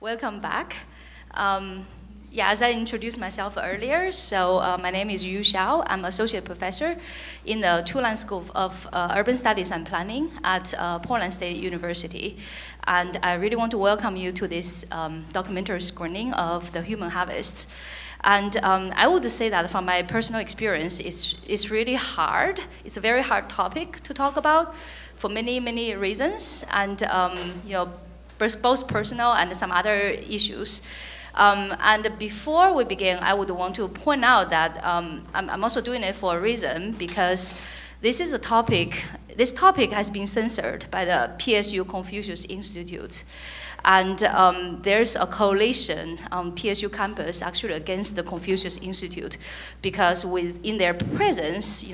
Welcome back. As I introduced myself earlier, my name is Yu Xiao. I'm associate professor in the Tulane School of Urban Studies and Planning at Portland State University. And I really want to welcome you to this documentary screening of The Human Harvest. And I would say that from my personal experience, it's really hard. It's a very hard topic to talk about for many, many reasons. And both personal and some other issues. And before we begin, I would want to point out that I'm also doing it for a reason, because this topic has been censored by the PSU Confucius Institute. And there's a coalition on PSU campus actually against the Confucius Institute, because in their presence,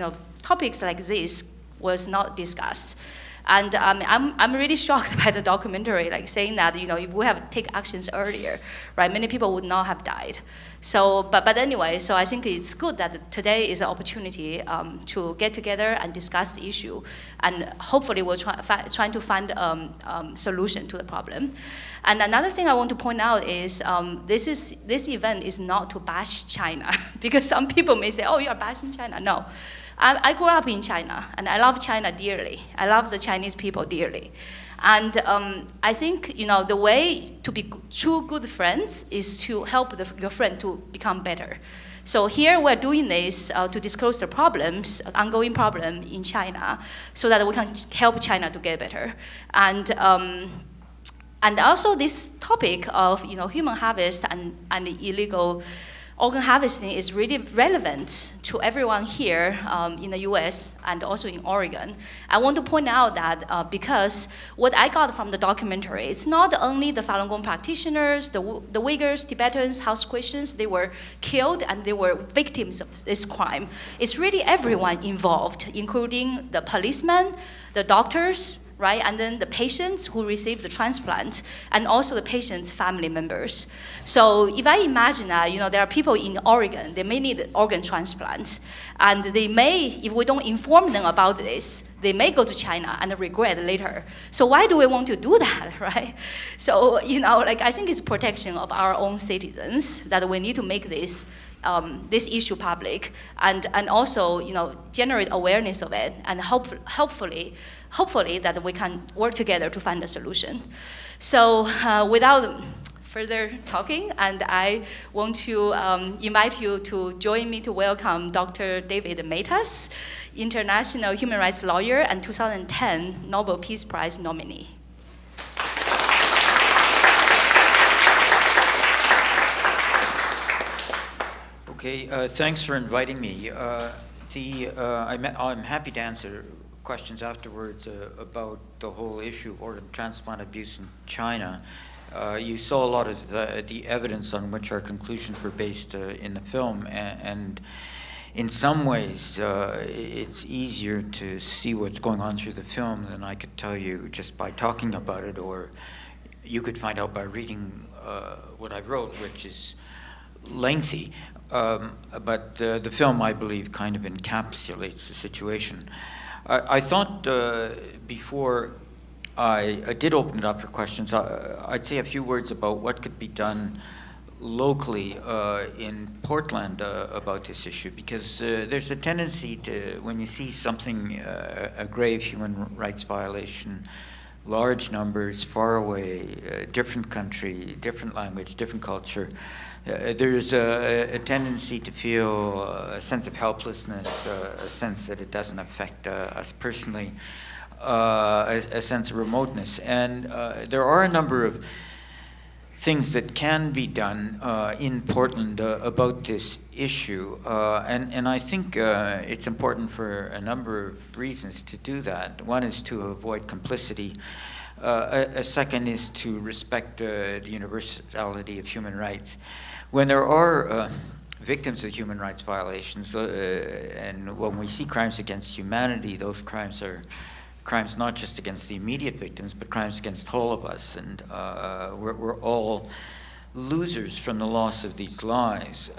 topics like this was not discussed. And I'm really shocked by the documentary, saying that if we have taken actions earlier, right, many people would not have died. So, but anyway, so I think it's good that today is an opportunity to get together and discuss the issue, and hopefully we'll trying to find a solution to the problem. And another thing I want to point out is this event is not to bash China, because some people may say, oh, you are bashing China. No. I grew up in China, and I love China dearly. I love the Chinese people dearly. And I think the way to be true good friends is to help your friend to become better. So here we're doing this to disclose the problems, ongoing problem in China, so that we can help China to get better. And also this topic of human harvest and illegal organ harvesting is really relevant to everyone here in the US and also in Oregon. I want to point out that because what I got from the documentary, it's not only the Falun Gong practitioners, the Uyghurs, Tibetans, House Christians, they were killed and they were victims of this crime. It's really everyone involved, including the policemen, the doctors, right? And then the patients who receive the transplant, and also the patient's family members. So if I imagine that, there are people in Oregon, they may need organ transplants, and they may, if we don't inform them about this, they may go to China and regret later. So why do we want to do that, right? So, I think it's protection of our own citizens that we need to make this issue public, and also generate awareness of it, and hopefully that we can work together to find a solution. So without further talking, and I want to invite you to join me to welcome Dr. David Matas, international human rights lawyer and 2010 Nobel Peace Prize nominee. Okay, thanks for inviting me. I'm happy to answer questions afterwards about the whole issue of organ transplant abuse in China. You saw a lot of the evidence on which our conclusions were based in the film, and in some ways it's easier to see what's going on through the film than I could tell you just by talking about it, or you could find out by reading what I wrote, which is lengthy. But the film, I believe, kind of encapsulates the situation. I thought before I did open it up for questions, I'd say a few words about what could be done locally in Portland about this issue, because there's a tendency to, when you see something, a grave human rights violation, large numbers, far away, different country, different language, different culture, there's a tendency to feel a sense of helplessness, a sense that it doesn't affect us personally, a sense of remoteness. And there are a number of things that can be done in Portland about this issue. And I think it's important for a number of reasons to do that. One is to avoid complicity. A second is to respect the universality of human rights. When there are victims of human rights violations, and when we see crimes against humanity, those crimes are crimes not just against the immediate victims, but crimes against all of us. And we're all losers from the loss of these lives.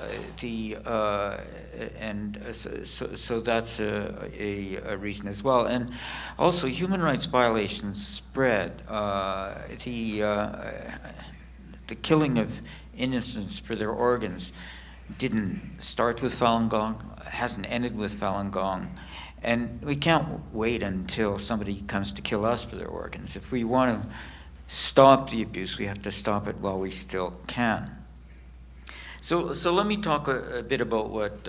So that's a reason as well. And also, human rights violations spread. The the killing of innocents for their organs didn't start with Falun Gong, hasn't ended with Falun Gong, and we can't wait until somebody comes to kill us for their organs. If we want to stop the abuse, we have to stop it while we still can. So let me talk a bit about what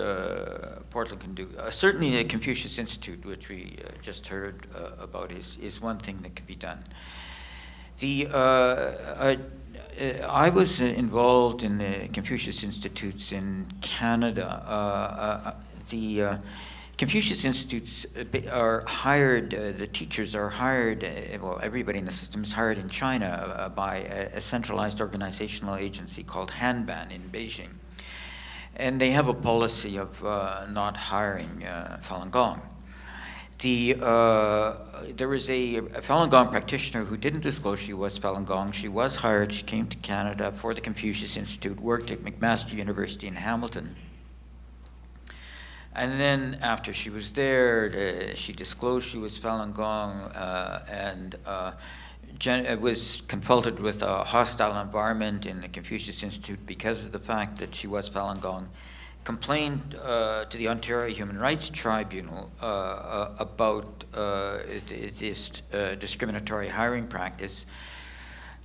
Portland can do. Certainly the Confucius Institute, which we just heard about, is one thing that can be done. I was involved in the Confucius Institutes in Canada. The Confucius Institutes are hired, the teachers are hired, well, everybody in the system is hired in China by a centralized organizational agency called Hanban in Beijing. And they have a policy of not hiring Falun Gong. There was a Falun Gong practitioner who didn't disclose she was Falun Gong. She was hired, she came to Canada for the Confucius Institute, worked at McMaster University in Hamilton. And then after she was there, she disclosed she was Falun Gong and was confronted with a hostile environment in the Confucius Institute because of the fact that she was Falun Gong, complained to the Ontario Human Rights Tribunal about this discriminatory hiring practice,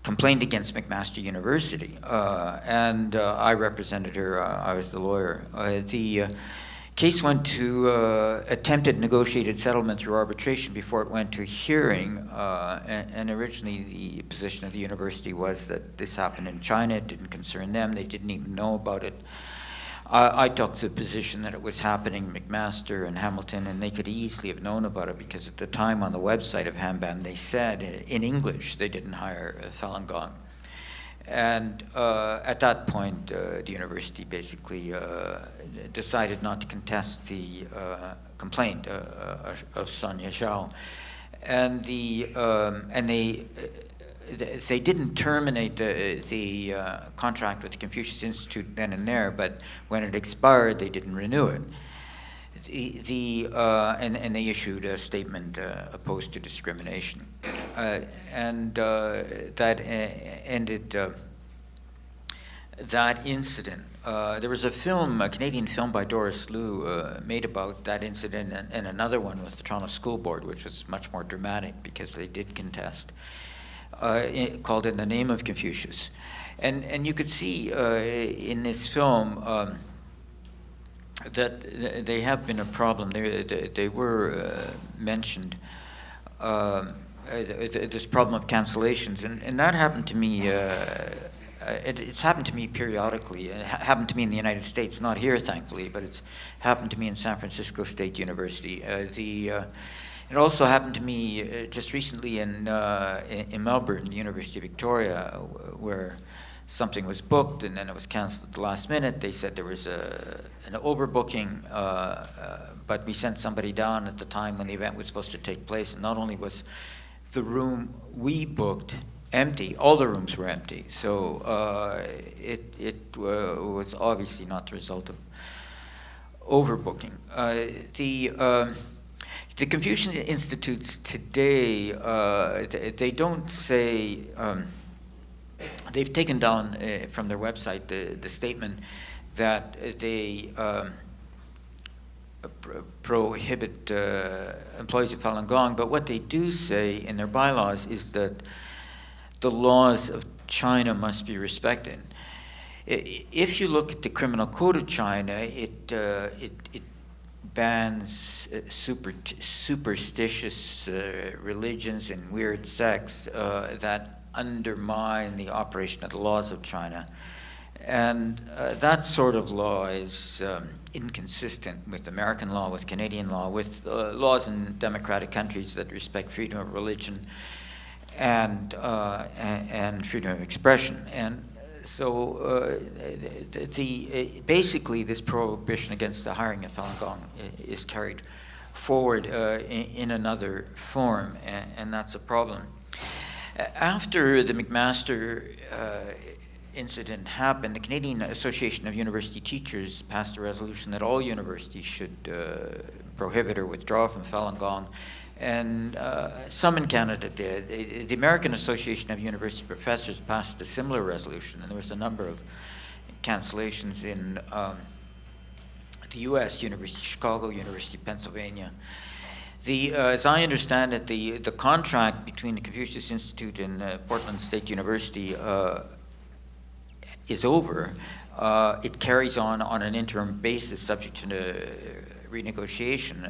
complained against McMaster University, and I represented her. I was the lawyer. The case went to attempted negotiated settlement through arbitration before it went to hearing, and originally the position of the university was that this happened in China, it didn't concern them, they didn't even know about it. I took the position that it was happening in McMaster and Hamilton, and they could easily have known about it because at the time on the website of Hanban they said in English they didn't hire Falun Gong. And at that point, the university basically decided not to contest the complaint of Sonia Zhao, and they didn't terminate the contract with the Confucius Institute then and there, but when it expired, they didn't renew it. And they issued a statement opposed to discrimination, and that ended that incident. There was a film, a Canadian film by Doris Liu, made about that incident, and another one with the Toronto School Board, which was much more dramatic because they did contest, called In the Name of Confucius. And you could see in this film that they have been a problem. They were mentioned, this problem of cancellations, and that happened to me. It's happened to me periodically. It happened to me in the United States, not here, thankfully, but it's happened to me in San Francisco State University. It also happened to me just recently in Melbourne, the University of Victoria, where something was booked and then it was canceled at the last minute. They said there was an overbooking, but we sent somebody down at the time when the event was supposed to take place, and not only was the room we booked empty, all the rooms were empty. So it was obviously not the result of overbooking. The Confucius Institutes today, they don't say, they've taken down from their website the statement that they prohibit employees of Falun Gong, but what they do say in their bylaws is that the laws of China must be respected. If you look at the Criminal Code of China, it bans superstitious religions and weird sects that undermine the operation of the laws of China. And that sort of law is inconsistent with American law, with Canadian law, with laws in democratic countries that respect freedom of religion and freedom of expression. And so basically this prohibition against the hiring of Falun Gong is carried forward in another form, and that's a problem. After the McMaster incident happened, the Canadian Association of University Teachers passed a resolution that all universities should prohibit or withdraw from Falun Gong, And some in Canada did. The American Association of University Professors passed a similar resolution, and there was a number of cancellations in the U.S., University of Chicago, University of Pennsylvania. As I understand it, the contract between the Confucius Institute and Portland State University is over. It carries on an interim basis, subject to renegotiation.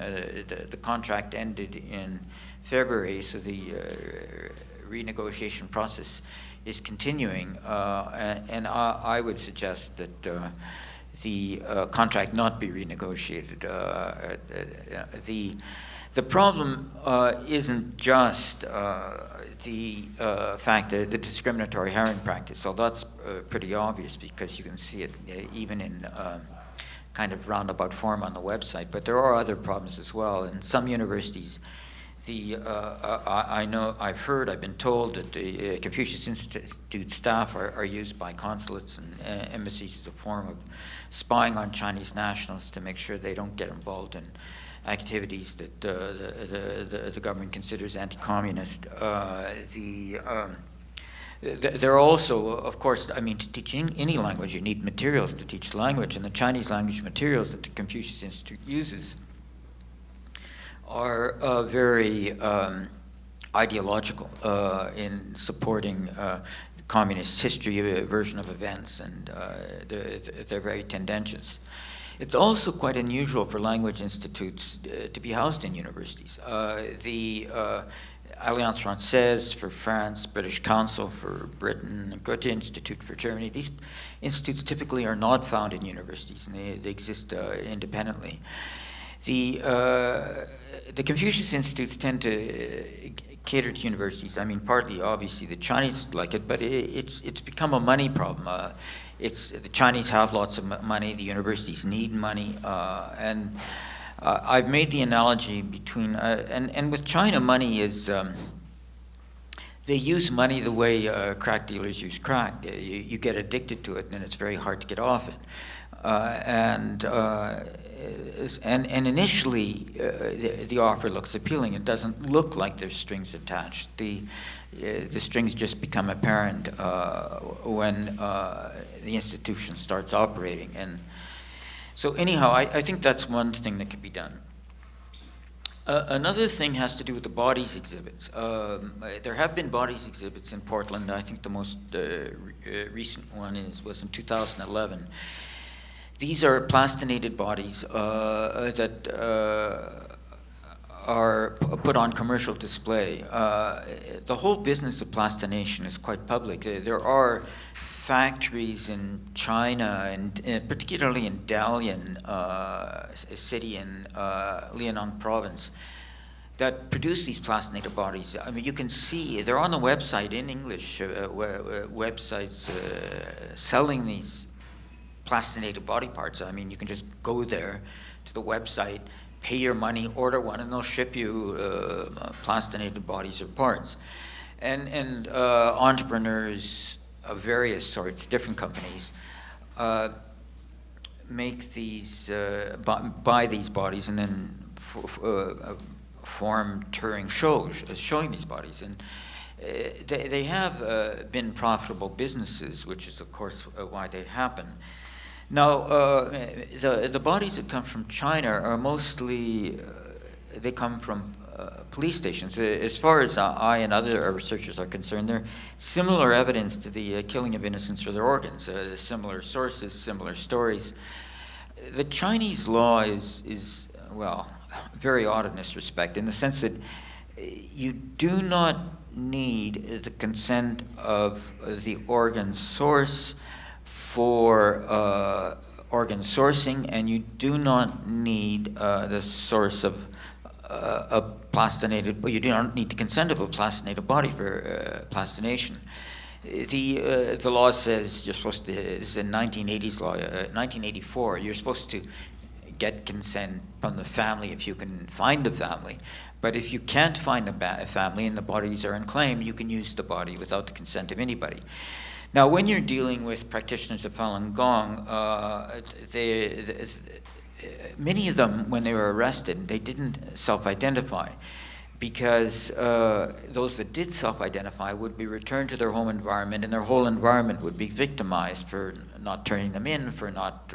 The contract ended in February, so the renegotiation process is continuing, and I would suggest that the contract not be renegotiated. The problem isn't just the fact that the discriminatory hiring practice, so that's pretty obvious because you can see it even in kind of roundabout form on the website, but there are other problems as well. In some universities, I've been told that the Confucius Institute staff are used by consulates and embassies as a form of spying on Chinese nationals to make sure they don't get involved in activities that the government considers anti-communist. There are also, of course, I mean, to teach any language, you need materials to teach language, and the Chinese language materials that the Confucius Institute uses are very ideological in supporting the communist history version of events, and they're very tendentious. It's also quite unusual for language institutes to be housed in universities. The Alliance Française for France, British Council for Britain, Goethe Institute for Germany, these institutes typically are not found in universities, and they exist independently. The Confucius Institutes tend to cater to universities. I mean, partly, obviously, the Chinese like it, but it's become a money problem. The Chinese have lots of money, the universities need money, and I've made the analogy between, and with China, money is, they use money the way crack dealers use crack. You get addicted to it, and it's very hard to get off it. And initially, the offer looks appealing. It doesn't look like there's strings attached. The strings just become apparent when the institution starts operating. And so anyhow, I think that's one thing that could be done. Another thing has to do with the bodies exhibits. There have been bodies exhibits in Portland. I think the most recent one was in 2011. These are plastinated bodies that are put on commercial display. The whole business of plastination is quite public. There are factories in China, and particularly in Dalian, a city in Liaoning province, that produce these plastinated bodies. I mean, you can see, they're on the website in English, websites selling these plastinated body parts. I mean, you can just go there to the website, pay your money, order one, and they'll ship you plastinated bodies or parts. And entrepreneurs of various sorts, different companies, make these, buy these bodies and then form touring shows showing these bodies. And they have been profitable businesses, which is, of course, why they happen. Now, the bodies that come from China are mostly, they come from police stations. As far as I and other researchers are concerned, they're similar evidence to the killing of innocents for their organs, similar sources, similar stories. The Chinese law is, well, very odd in this respect, in the sense that you do not need the consent of the organ source for organ sourcing, and you do not need the source of a plastinated, well, you do not need the consent of a plastinated body for plastination. The law says you're supposed to, this is a 1980s law, 1984, you're supposed to get consent from the family if you can find the family. But if you can't find the family and the bodies are unclaimed, you can use the body without the consent of anybody. Now, when you're dealing with practitioners of Falun Gong, many of them, when they were arrested, they didn't self-identify. because those that did self-identify would be returned to their home environment, and their whole environment would be victimized for not turning them in, for not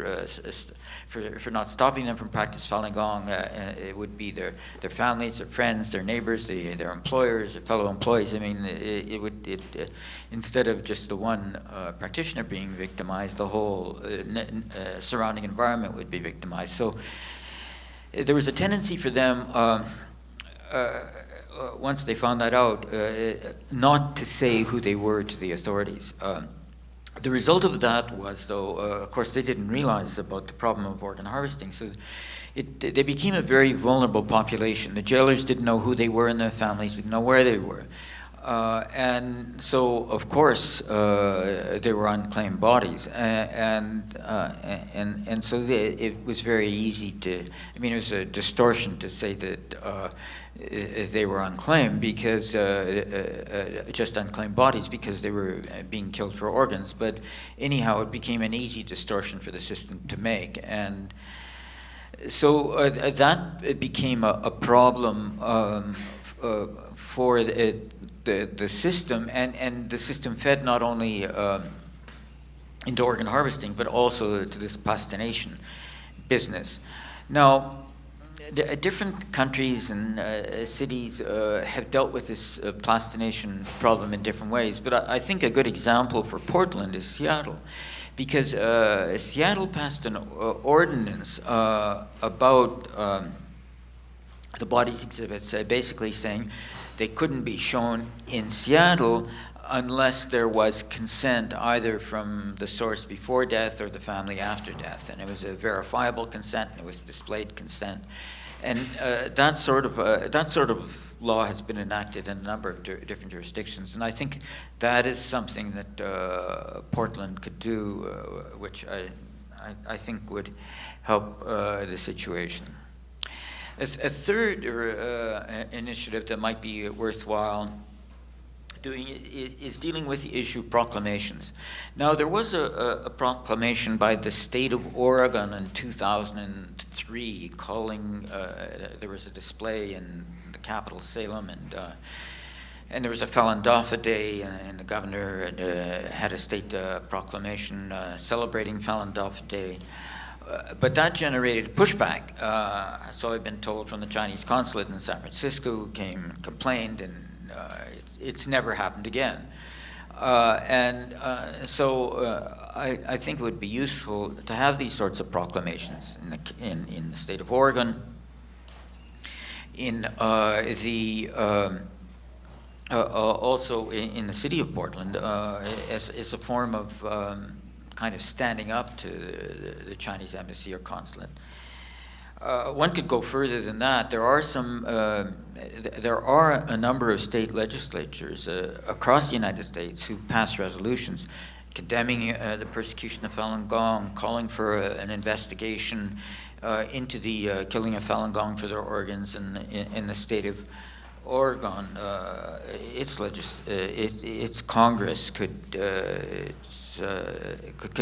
stopping them from practice Falun Gong. It would be their families, their friends, their neighbors, their employers, their fellow employees. I mean, instead of just the one practitioner being victimized, the whole surrounding environment would be victimized. So there was a tendency for them, once they found that out, not to say who they were to the authorities. The result of that was, though, of course, they didn't realize about the problem of organ harvesting, so they became a very vulnerable population. The jailers didn't know who they were, and their families didn't know where they were. And so, of course, they were unclaimed bodies, and so it was very easy to. I mean, it was a distortion to say that they were unclaimed because just unclaimed bodies because they were being killed for organs. But anyhow, it became an easy distortion for the system to make, and so that became a problem for the system, and the system fed not only into organ harvesting, but also to this plastination business. Now, different countries and cities have dealt with this plastination problem in different ways, but I think a good example for Portland is Seattle, because Seattle passed an ordinance about the bodies exhibits, basically saying they couldn't be shown in Seattle unless there was consent either from the source before death or the family after death. And it was a verifiable consent, and it was displayed consent. And that sort of law has been enacted in a number of different jurisdictions. And I think that is something that Portland could do, which I think would help the situation. A third initiative that might be worthwhile doing is dealing with the issue of proclamations. Now, there was a proclamation by the state of Oregon in 2003 calling, there was a display in the capital, Salem, and there was a Falun Dafa Day, and the governor had a state proclamation celebrating Falun Dafa Day. But that generated pushback. So I've been told from the Chinese consulate in San Francisco, who came and complained, and it's never happened again. So I think it would be useful to have these sorts of proclamations in the state of Oregon, in also in the city of Portland, as a form of kind of standing up to the Chinese embassy or consulate. One could go further than that. There are a number of state legislatures across the United States who pass resolutions condemning the persecution of Falun Gong, calling for an investigation into the killing of Falun Gong for their organs in the state of Oregon. Its Congress could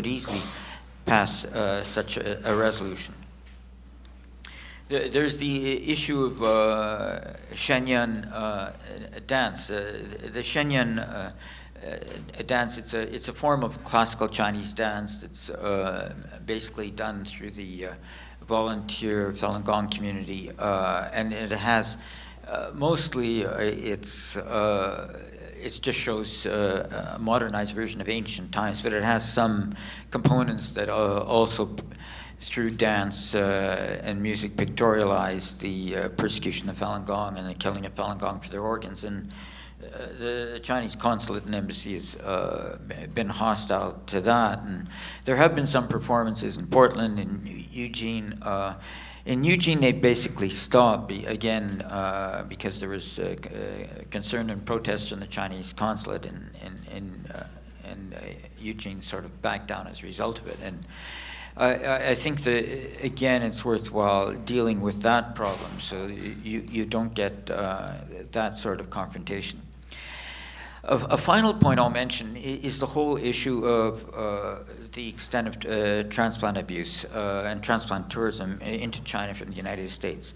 easily pass such a resolution. There's the issue of Shenyang dance. The Shenyang dance, it's a form of classical Chinese dance. It's basically done through the volunteer Falun Gong community, and it has mostly it just shows a modernized version of ancient times, but it has some components that also through dance and music pictorialize the persecution of Falun Gong and the killing of Falun Gong for their organs. And the Chinese consulate and embassy has been hostile to that. And there have been some performances in Portland, in Eugene. In Eugene, they basically stopped, again, because there was concern and protest from the Chinese consulate, and Eugene sort of backed down as a result of it. And I think that, again, it's worthwhile dealing with that problem so you don't get that sort of confrontation. A final point I'll mention is the whole issue of the extent of transplant abuse and transplant tourism into China from the United States.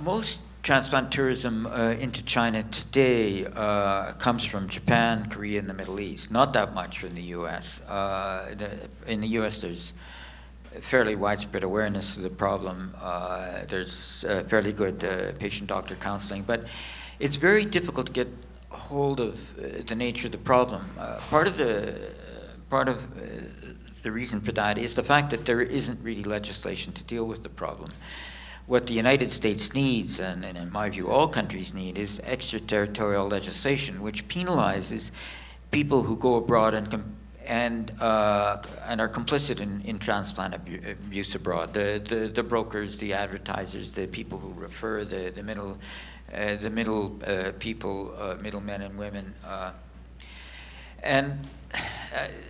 Most transplant tourism into China today comes from Japan, Korea, and the Middle East. Not that much from the U.S. In the U.S., there's fairly widespread awareness of the problem. There's fairly good patient-doctor counseling, but it's very difficult to get hold of the nature of the problem. Part of the reason for that is the fact that there isn't really legislation to deal with the problem. What the United States needs, and in my view all countries need, is extraterritorial legislation, which penalizes people who go abroad and are complicit in transplant abuse abroad. The brokers, the advertisers, the people who refer, the middlemen and women, and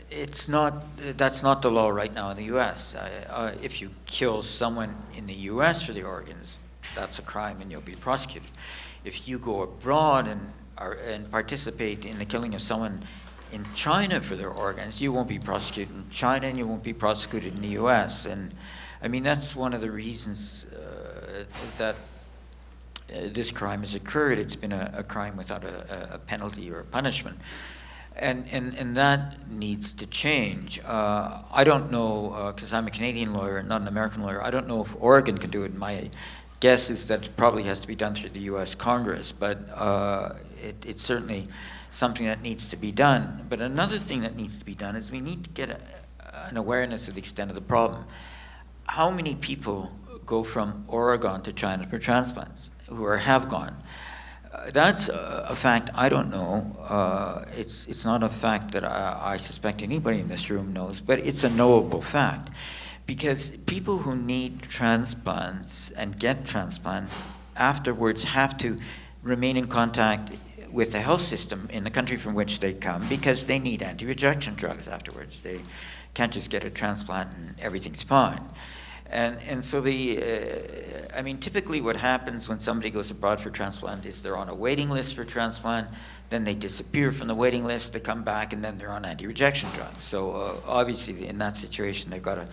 that's not the law right now in the U.S. If you kill someone in the U.S. for the organs, that's a crime and you'll be prosecuted. If you go abroad and participate in the killing of someone in China for their organs, you won't be prosecuted in China and you won't be prosecuted in the U.S. And I mean, that's one of the reasons that this crime has occurred. It's been a crime without a penalty or a punishment. And that needs to change. I don't know, because I'm a Canadian lawyer, not an American lawyer, I don't know if Oregon can do it. My guess is that it probably has to be done through the U.S. Congress, but it's certainly something that needs to be done. But another thing that needs to be done is we need to get an awareness of the extent of the problem. How many people go from Oregon to China for transplants who have gone? That's a fact I don't know. It's not a fact that I suspect anybody in this room knows, but it's a knowable fact. Because people who need transplants and get transplants afterwards have to remain in contact with the health system in the country from which they come because they need anti-rejection drugs afterwards. They can't just get a transplant and everything's fine. And so I mean, typically what happens when somebody goes abroad for transplant is they're on a waiting list for transplant, then they disappear from the waiting list, they come back, and then they're on anti-rejection drugs. So obviously in that situation, they've got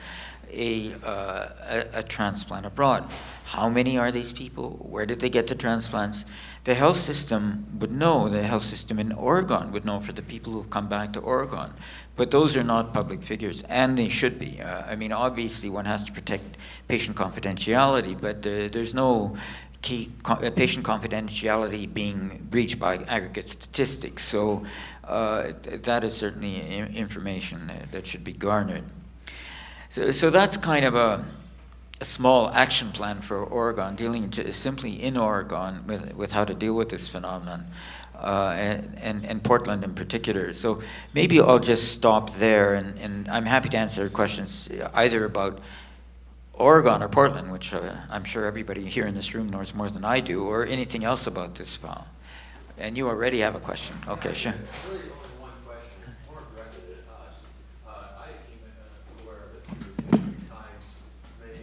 a transplant abroad. How many are these people? Where did they get the transplants? The health system would know. The health system in Oregon would know for the people who've come back to Oregon. But those are not public figures, and they should be. I mean, obviously one has to protect patient confidentiality, but there's no patient confidentiality being breached by aggregate statistics. So that is certainly information that should be garnered. So that's kind of a small action plan for Oregon, dealing simply in Oregon with how to deal with this phenomenon, and Portland in particular. So maybe I'll just stop there, and I'm happy to answer questions either about Oregon or Portland, which I'm sure everybody here in this room knows more than I do, or anything else about this file. And you already have a question. Okay, sure. Really only one question. It's more directed at us. I became aware of it through times many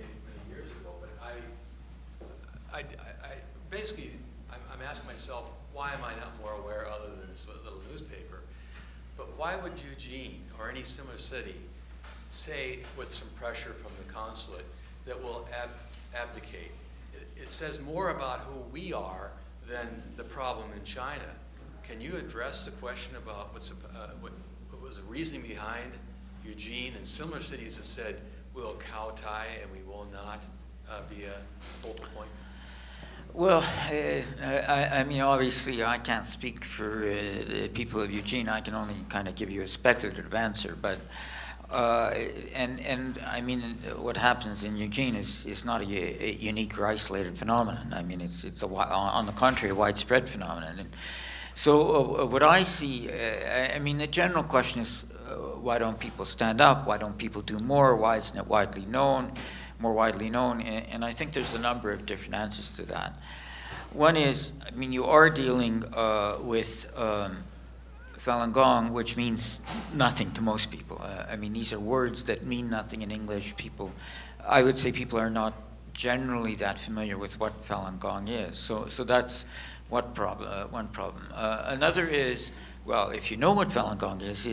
years ago, but I basically, I'm asking myself, why am I not more aware other than this little newspaper? But why would Eugene or any similar city say, with some pressure from the consulate, that will abdicate? It says more about who we are than the problem in China. Can you address the question about what was the reasoning behind Eugene and similar cities that said we'll cow-tie and we will not be a focal point? Well, I mean, obviously I can't speak for the people of Eugene. I can only kind of give you a speculative answer, but and I mean, what happens in Eugene is not a unique or isolated phenomenon. I mean, it's on the contrary, a widespread phenomenon. And so what I see, I mean, the general question is, why don't people stand up? Why don't people do more? Why isn't it more widely known? And I think there's a number of different answers to that. One is, I mean, you are dealing with Falun Gong, which means nothing to most people. I mean, these are words that mean nothing in English. I would say people are not generally that familiar with what Falun Gong is. So that's one problem. Another is, well, if you know what Falun Gong is,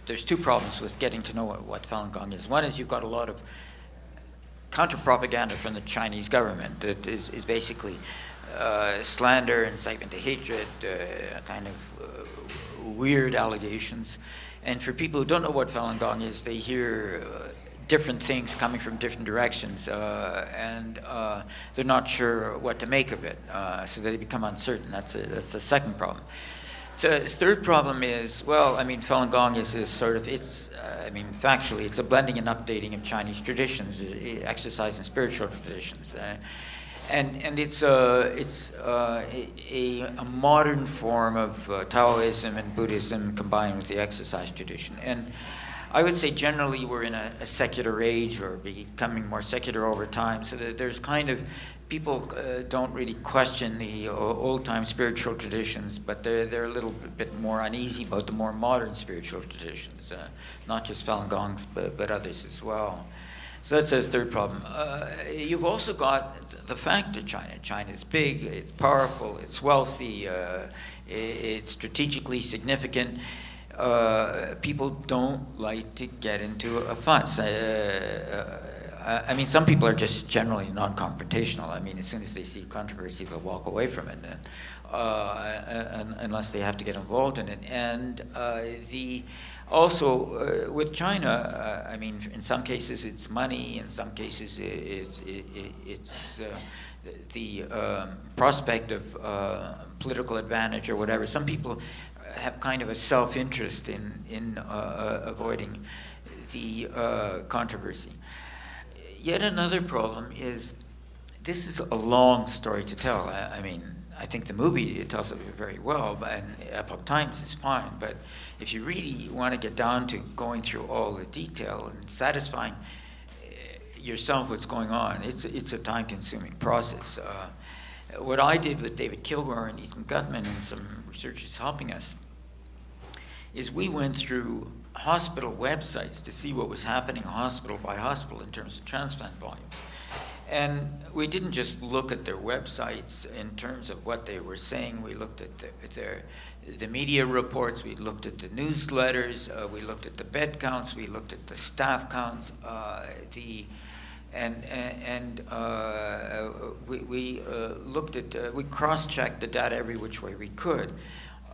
there's two problems with getting to know what Falun Gong is. One is you've got a lot of counter-propaganda from the Chinese government that is basically slander, incitement to hatred, kind of weird allegations. And for people who don't know what Falun Gong is, they hear different things coming from different directions, and they're not sure what to make of it, so they become uncertain. That's the second problem. The third problem is, well, I mean, Falun Gong is sort of, factually, it's a blending and updating of Chinese traditions, exercise and spiritual traditions. And it's a modern form of Taoism and Buddhism combined with the exercise tradition. And I would say generally we're in a secular age, or becoming more secular over time, so that there's kind of, people don't really question the old-time spiritual traditions, but they're a little bit more uneasy about the more modern spiritual traditions, not just Falun Gongs, but others as well. So that's a third problem. You've also got the fact that China is big, it's powerful, it's wealthy, it's strategically significant. People don't like to get into a fuss. I mean, some people are just generally non-confrontational. I mean, as soon as they see controversy, they'll walk away from it, unless they have to get involved in it. And also, with China, I mean, in some cases it's money, in some cases it's the prospect of political advantage or whatever. Some people have kind of a self-interest in avoiding the controversy. Yet another problem is, this is a long story to tell. I mean, I think the movie tells it very well, and Epoch Times is fine, but if you really want to get down to going through all the detail and satisfying yourself what's going on, it's a time-consuming process. What I did with David Kilgore and Ethan Gutman and some researchers helping us is we went through hospital websites to see what was happening hospital by hospital in terms of transplant volumes. And we didn't just look at their websites in terms of what they were saying. We looked at the media reports, we looked at the newsletters, we looked at the bed counts, we looked at the staff counts, we looked at, we cross-checked the data every which way we could.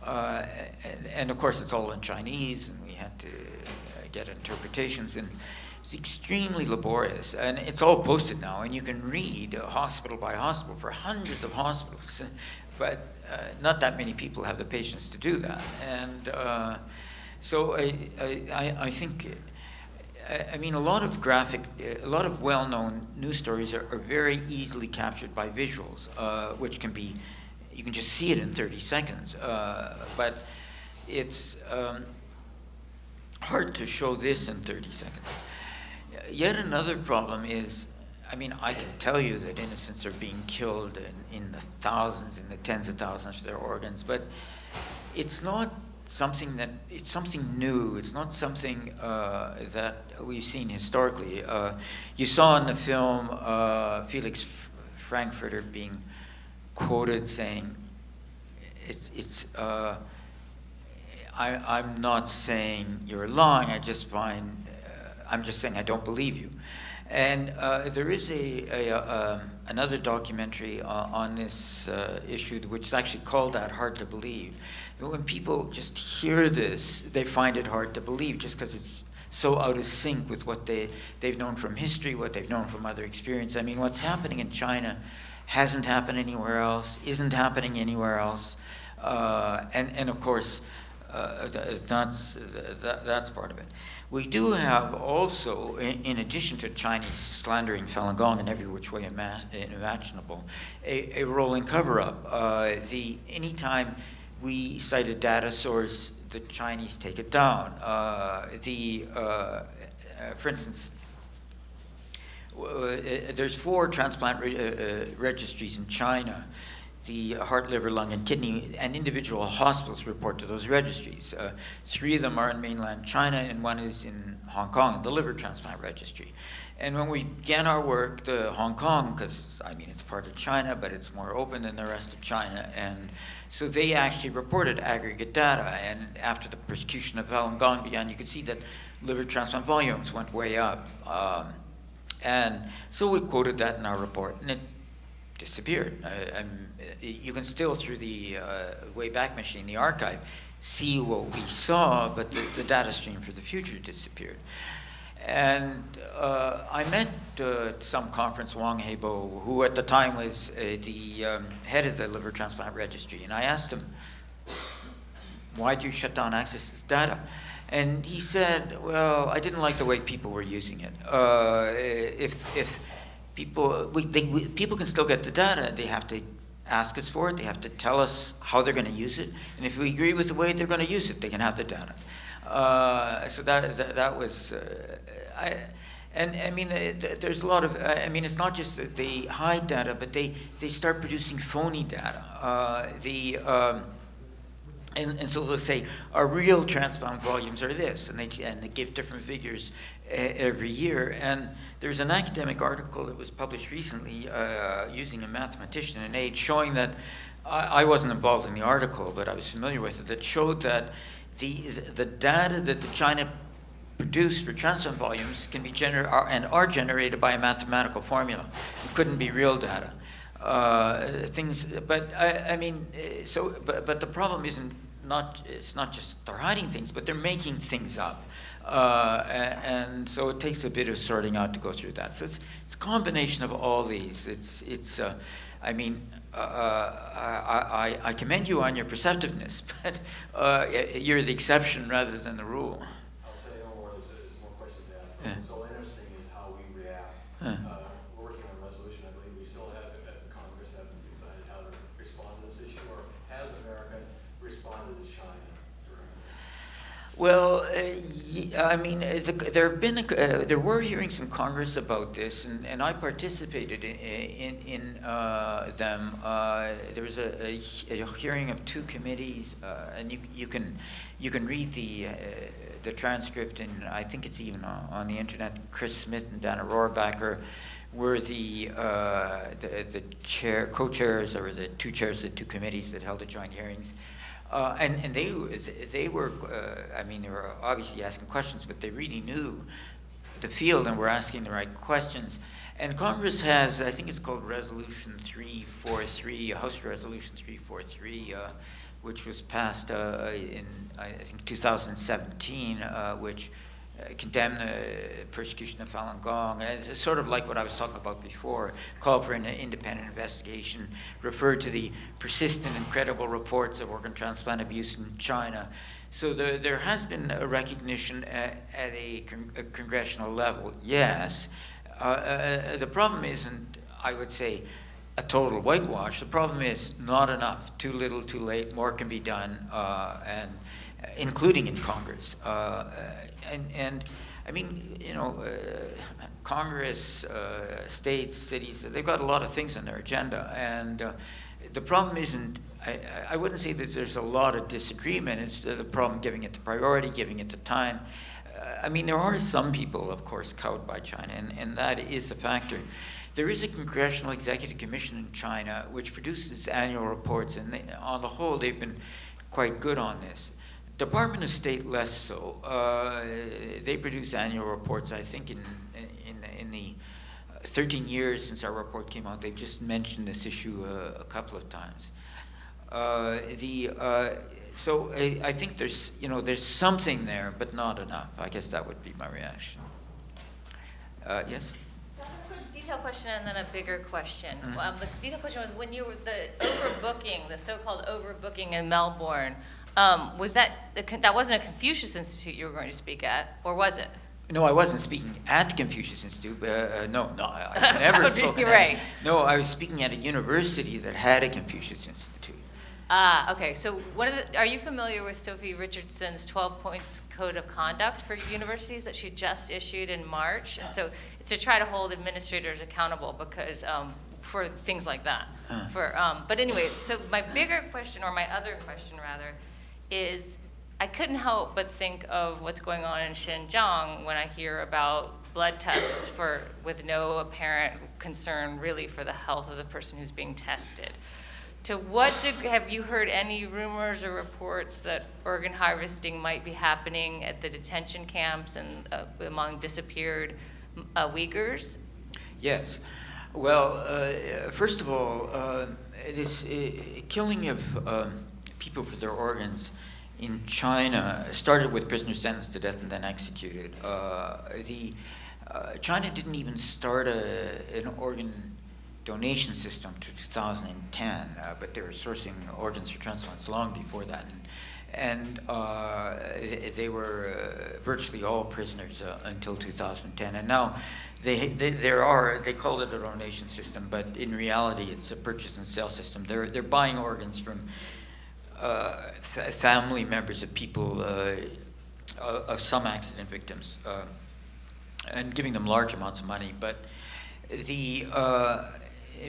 And of course it's all in Chinese, and we had to get interpretations, and it's extremely laborious. And it's all posted now, and you can read hospital by hospital for hundreds of hospitals, but not that many people have the patience to do that. And so I think, I mean, a lot of well-known news stories are very easily captured by visuals, which can be, you can just see it in 30 seconds. But it's hard to show this in 30 seconds. Yet another problem is, I mean, I can tell you that innocents are being killed in the thousands, in the tens of thousands of their organs, but it's not something that, it's something new. It's not something that we've seen historically. You saw in the film Felix Frankfurter being quoted saying, I'm not saying you're lying, I'm just saying I don't believe you. And there is another documentary on this issue, which is actually called that, Hard to Believe. When people just hear this, they find it hard to believe, just because it's so out of sync with what they've known from history, what they've known from other experience. I mean, what's happening in China hasn't happened anywhere else, isn't happening anywhere else, and of course, that's part of it. We do have also, in addition to Chinese slandering Falun Gong in every which way imaginable, a rolling cover-up. Anytime we cite a data source, the Chinese take it down. For instance, there's 4 transplant registries in China. The heart, liver, lung, and kidney, and individual hospitals report to those registries. 3 of them are in mainland China, and 1 is in Hong Kong, the liver transplant registry. And when we began our work, the Hong Kong, because it's part of China, but it's more open than the rest of China, and so they actually reported aggregate data. And after the persecution of Falun Gong began, you could see that liver transplant volumes went way up. And so we quoted that in our report, and it disappeared. You can still, through the Wayback Machine, the archive, see what we saw, but the data stream for the future disappeared. And I met at some conference Wang Heibo, who at the time was the head of the liver transplant registry, and I asked him, why do you shut down access to this data? And he said, well, I didn't like the way people were using it. If people, people can still get the data, they have to ask us for it, they have to tell us how they're going to use it, and if we agree with the way they're going to use it, they can have the data. So that was, there's a lot of, it's not just that they hide data, but they start producing phony data. And so they'll say, our real transplant volumes are this, and they give different figures every year. And there's an academic article that was published recently using a mathematician in Age, showing that, I wasn't involved in the article, but I was familiar with it, that showed that the data that the China produced for transplant volumes can be and are generated by a mathematical formula. It couldn't be real data. But the problem it's not just they're hiding things, but they're making things up. And so it takes a bit of sorting out to go through that. So it's a combination of all these. I commend you on your perceptiveness, but you're the exception rather than the rule. I'll say no more. There's more questions to ask. Yeah. What's so interesting is how we react. We're working on a resolution. I believe we still have, at the Congress, haven't decided how to respond to this issue, or has America responded to China directly? Well, there were hearings in Congress about this, and I participated in them. There was a hearing of two committees, and you can read the transcript, and I think it's even on the internet. Chris Smith and Dana Rohrabacher were the co-chairs, or the two chairs of the two committees that held the joint hearings. And they were, they were obviously asking questions, but they really knew the field and were asking the right questions. And Congress has, I think it's called Resolution 343, House Resolution 343, which was passed in, I think, 2017, which condemned the persecution of Falun Gong. It's sort of like what I was talking about before, called for an independent investigation, referred to the persistent and credible reports of organ transplant abuse in China. So there has been a recognition at a congressional level, yes. The problem isn't, I would say, a total whitewash. The problem is not enough, too little, too late, more can be done, and including in Congress. Congress, states, cities, they've got a lot of things on their agenda. And the problem isn't, I wouldn't say that there's a lot of disagreement. It's the problem giving it the priority, giving it the time. There are some people, of course, cowed by China, and that is a factor. There is a Congressional Executive Commission in China which produces annual reports, and on the whole, they've been quite good on this. Department of State less so. They produce annual reports. I think in the 13 years since our report came out, they've just mentioned this issue a couple of times. So I think there's something there, but not enough. I guess that would be my reaction. Yes. So I have a quick detail question and then a bigger question. The detail question was when you were the overbooking, the so-called overbooking in Melbourne. Was that wasn't a Confucius Institute you were going to speak at, or was it? No, I wasn't speaking at the Confucius Institute. No, I never spoke. Right. No, I was speaking at a university that had a Confucius Institute. Okay. So are you familiar with Sophie Richardson's 12 Points Code of Conduct for Universities that she just issued in March? And so it's to try to hold administrators accountable because for things like that. But anyway, so my bigger question, or my other question rather, is I couldn't help but think of what's going on in Xinjiang when I hear about blood tests with no apparent concern really for the health of the person who's being tested. To what degree have you heard any rumors or reports that organ harvesting might be happening at the detention camps and among disappeared Uyghurs? Yes. Well, first of all, this killing of people for their organs in China started with prisoners sentenced to death and then executed. China didn't even start an organ donation system to 2010, but they were sourcing organs for transplants long before that. And they were virtually all prisoners until 2010. And now they call it a donation system, but in reality it's a purchase and sale system. They're buying organs from family members of people, of some accident victims, and giving them large amounts of money. But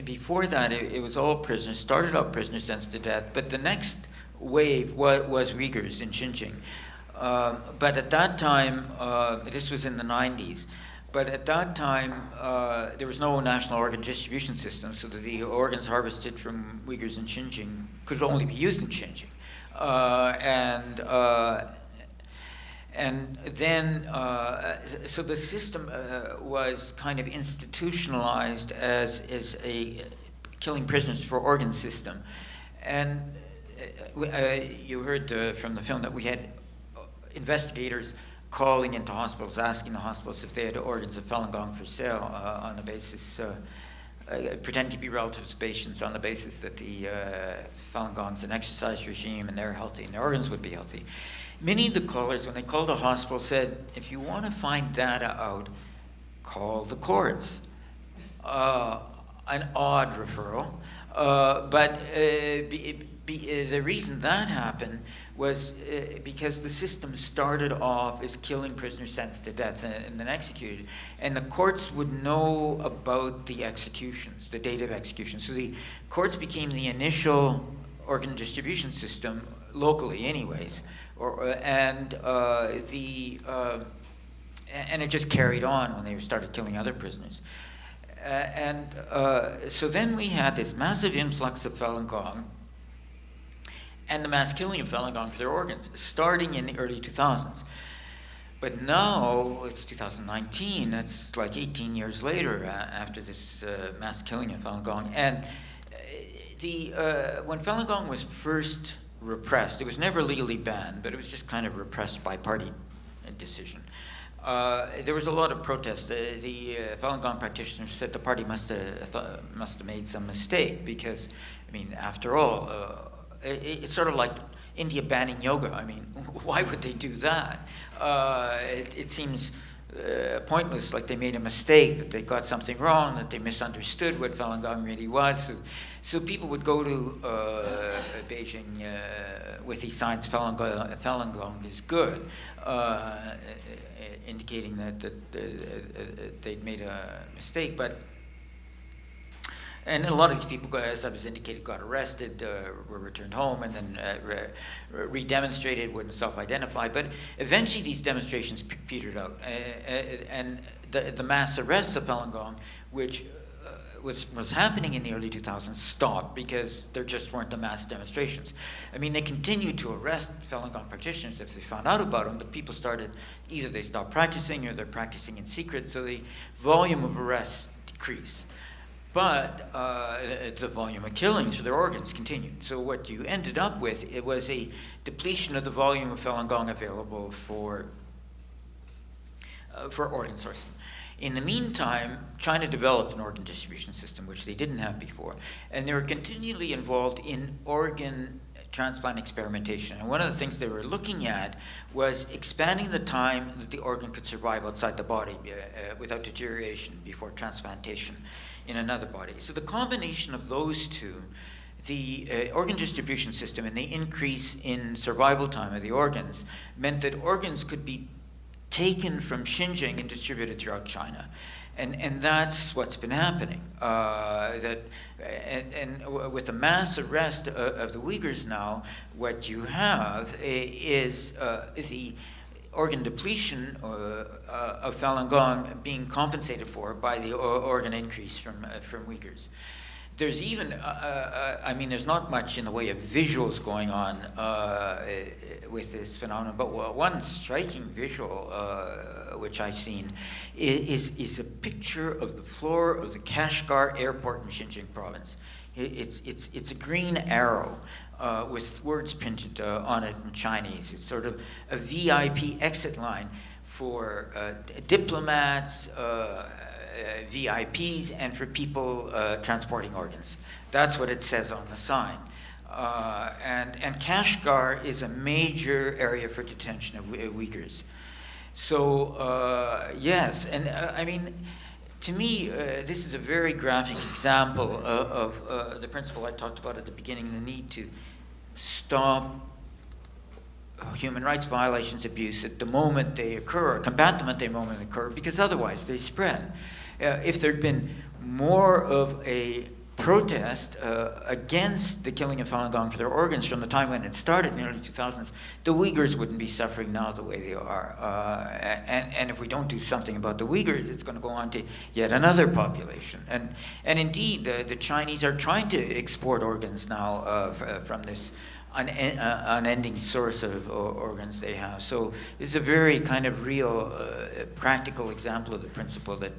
before that, it was all prisoners, started out prisoners sentenced to death, but the next wave was Uyghurs in Xinjiang. But at that time, this was in the 90s, but at that time, there was no national organ distribution system, so that the organs harvested from Uyghurs in Xinjiang could only be used in Xinjiang. And then, so the system was kind of institutionalized as a killing prisoners for organ system. And you heard from the film that we had investigators calling into hospitals, asking the hospitals if they had organs of Falun Gong for sale on the basis, pretending to be relatives of patients on the basis that the Falun Gong's an exercise regime and they're healthy and their organs would be healthy. Many of the callers, when they called the hospital, said, if you want to find data out, call the courts. An odd referral. But the reason that happened was because the system started off as killing prisoners sentenced to death and then executed. And the courts would know about the executions, the date of execution. So the courts became the initial organ distribution system, locally anyways. And it just carried on when they started killing other prisoners. So then we had this massive influx of Falun Gong and the mass killing of Falun Gong for their organs, starting in the early 2000s. But now, it's 2019, that's like 18 years later after this mass killing of Falun Gong. And when Falun Gong was first repressed, it was never legally banned, but it was just kind of repressed by party decision. There was a lot of protests. The Falun Gong practitioners said the party must have made some mistake because, I mean, after all, it's sort of like India banning yoga. I mean, why would they do that? It seems pointless, like they made a mistake, that they got something wrong, that they misunderstood what Falun Gong really was. So people would go to Beijing with these signs, Falun Gong is good, indicating that they'd made a mistake. And a lot of these people, as I was indicated, got arrested, were returned home, and then re-demonstrated, wouldn't self-identify. But eventually these demonstrations petered out. And the mass arrests of Falun Gong, which was happening in the early 2000s, stopped because there just weren't the mass demonstrations. I mean, they continued to arrest Falun Gong practitioners if they found out about them, but people started, either they stopped practicing or they're practicing in secret, so the volume of arrests decreased. But the volume of killings for their organs continued. So what you ended up with, it was a depletion of the volume of Falun Gong available for organ sourcing. In the meantime, China developed an organ distribution system, which they didn't have before, and they were continually involved in organ transplant experimentation. And one of the things they were looking at was expanding the time that the organ could survive outside the body without deterioration before transplantation in another body. So the combination of those two, the organ distribution system and the increase in survival time of the organs, meant that organs could be taken from Xinjiang and distributed throughout China. And that's what's been happening. And with the mass arrest of the Uyghurs now, what you have is the organ depletion of Falun Gong being compensated for by the organ increase from Uyghurs. there's even, I mean, there's not much in the way of visuals going on with this phenomenon, but one striking visual which I've seen is a picture of the floor of the Kashgar airport in Xinjiang province. It's a green arrow with words printed on it in Chinese. It's sort of a VIP exit line for diplomats, VIPs, and for people transporting organs. That's what it says on the sign. And Kashgar is a major area for detention of Uyghurs. So yes, and I mean, to me, this is a very graphic example of the principle I talked about at the beginning, the need to stop human rights violations, abuse at the moment they occur, or combat them at the moment they occur, because otherwise they spread. If there'd been more of a protest against the killing of Falun Gong for their organs from the time when it started in the early 2000s, the Uyghurs wouldn't be suffering now the way they are. And if we don't do something about the Uyghurs, it's going to go on to yet another population. And indeed, the Chinese are trying to export organs now from this unending source of organs they have. So it's a very kind of real, practical example of the principle that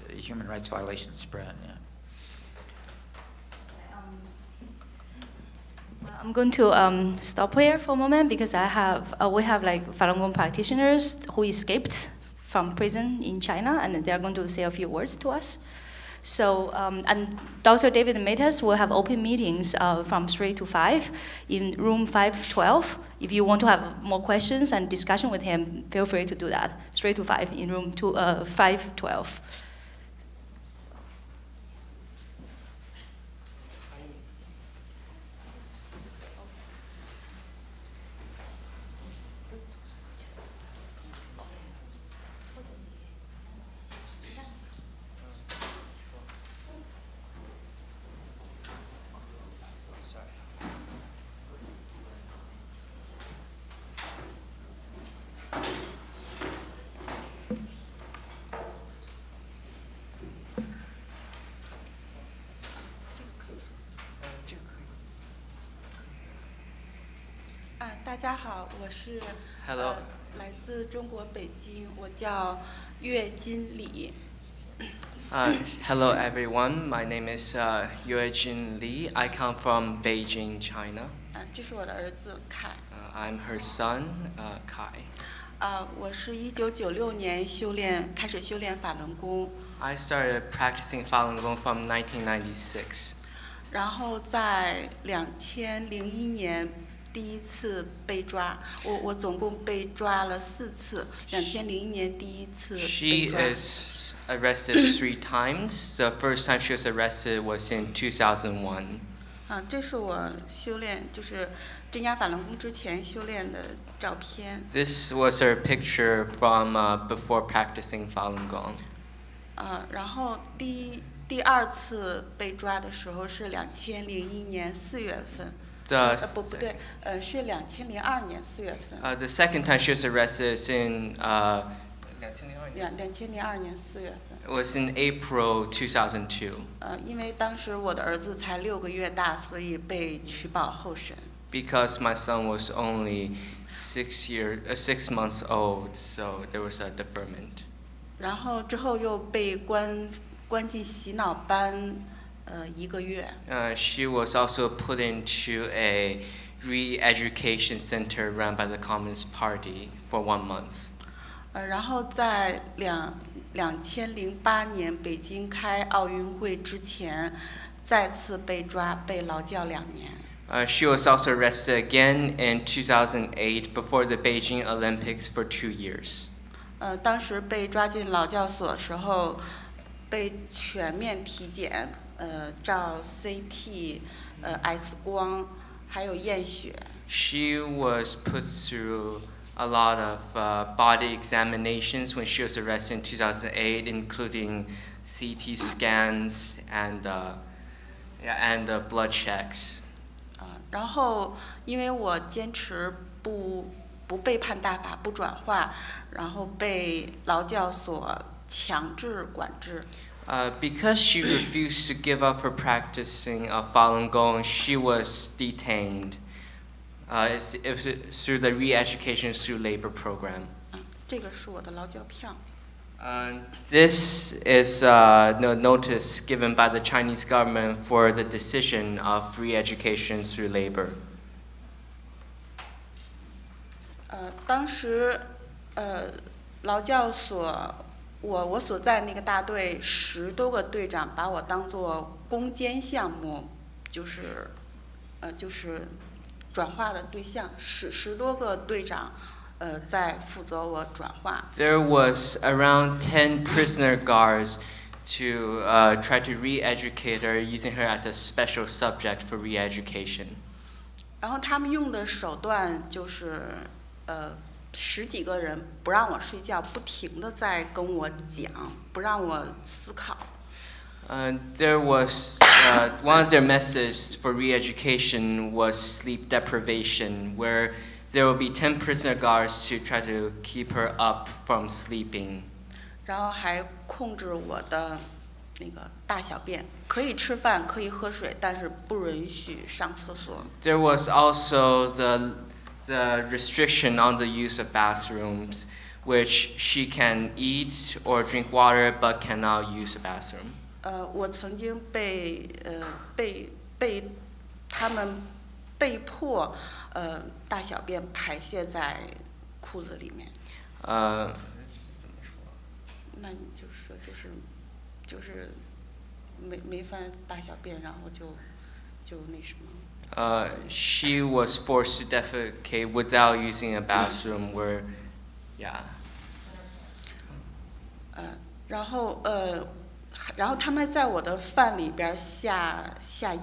human rights violations spread. Yeah. I'm going to stop here for a moment because we have like Falun Gong practitioners who escaped from prison in China, and they're going to say a few words to us. So, and Dr. David Matas will have open meetings from 3 to 5 in room 512. If you want to have more questions and discussion with him, feel free to do that. 3 to 5 in room 512.大家好，我是 Hello. 来自中国北京，我叫岳金李。Hello everyone, my name is Yuejin Li. I come from Beijing, China. 这是我的儿子凯。I'm her son, Kai. 我是1996年开始修炼法轮功。I started practicing Falun Gong from 1996. 然后在2001年。第一次被抓，我总共被抓了4次。2001年第一次被抓。She is arrested 3 times. The first time she was arrested was in 2001. 这是我修炼，就是镇压法轮功之前修炼的照片。This was her picture from before practicing Falun Gong. 然后第二次被抓的时候是2001年4月份。不对，是2002年4月份。The second time she was arrested is in 2002年4月份。It was in April 2002. 因为当时我的儿子才6个月大，所以被取保候审。Because my son was only 6 months old, so there was a deferment. 然后之后又被关进洗脑班。1个月。She was also put into a re-education center run by the Communist Party for 1 month. 然后在2008年北京开奥运会之前，再次被抓，被劳教2年。She was also arrested again in 2008 before the Beijing Olympics for 2 years. 当时被抓进劳教所的时候，被全面体检。照 CT、X 光，还有验血。She was put through a lot of body examinations when she was arrested in 2008, including CT scans and blood checks. 然后因为我坚持不背叛大法，不转化，然后被劳教所强制管制。Because she refused to give up her practicing Falun Gong, she was detained. It was through the re-education through labor program. 这个是我的劳教票。This is the notice given by the Chinese government for the decision of re-education through labor. 当时劳教所，我所在那个大队10多个队长把我当做攻坚项目，就是转化的对象，10多个队长在负责我转化。There was around 10 prisoner guards to try to re-educate her, using her as a special subject for re-education. 然后他们用的手段就是10几个人不让我睡觉，不停地在跟我讲，不让我思考。There was one of their methods for re-education was sleep deprivation, where there will be 10 prisoner guards to try to keep her up from sleeping. 然后还控制我的那个大小便，可以吃饭，可以喝水，但是不允许上厕所。There was also the restriction on the use of bathrooms, which she can eat or drink water but cannot use a bathroom. 我曾经被他们被迫大小便排泄在裤子里面。那你就说就是没法大小便，然后就那什么。She was forced to defecate without using a bathroom, where, yeah. 然后他们在我的饭里边下